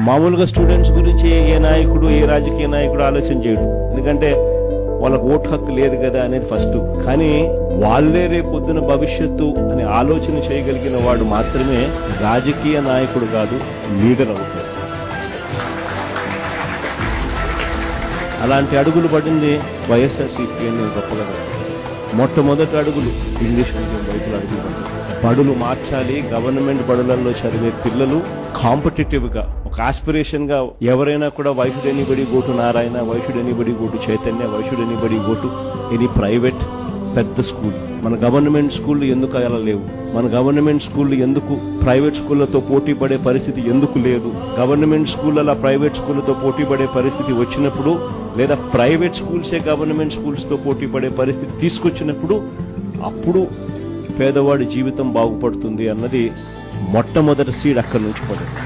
మామూలుగా స్టూడెంట్స్ గురించి ఏ నాయకుడు ఏ రాజకీయ నాయకుడు ఆలోచన చేయడు, ఎందుకంటే వాళ్ళకు ఓటు హక్కు లేదు కదా అనేది ఫస్ట్. కానీ వాళ్ళే రేపొద్దున భవిష్యత్తు అని ఆలోచన చేయగలిగిన వాడు మాత్రమే రాజకీయ నాయకుడు కాదు, లీడర్ అవుతాడు. అలాంటి అడుగులు పడింది వైఎస్ఆర్సీపీ అని గొప్పగా. మొట్టమొదటి అడుగులు ఇంగ్లీష్ మీడియం వైపులు అడుగులు పడ్డాయి. బడులు మార్చాలి, గవర్నమెంట్ బడులలో చదివే పిల్లలు కాంపిటేటివ్ గా ఒక ఆస్పిరేషన్ గా ఎవరైనా కూడా why should anybody go to Narayana, why should anybody go to Chaitanya, why should anybody go to any private పెద్ద స్కూల్. మన గవర్నమెంట్ స్కూళ్ళు ఎందుకు అలా లేవు? మన గవర్నమెంట్ స్కూళ్ళు ఎందుకు ప్రైవేట్ స్కూళ్లతో పోటీ పడే పరిస్థితి ఎందుకు లేదు? గవర్నమెంట్ స్కూళ్ళ ప్రైవేట్ స్కూళ్లతో పోటీ పడే పరిస్థితి వచ్చినప్పుడు, లేదా ప్రైవేట్ స్కూల్సే గవర్నమెంట్ స్కూల్స్ తో పోటీ పడే పరిస్థితి తీసుకొచ్చినప్పుడు అప్పుడు పేదవాడి జీవితం బాగుపడుతుంది అన్నది మొట్టమొదటి సీడ్ అక్కడి నుంచి పడింది.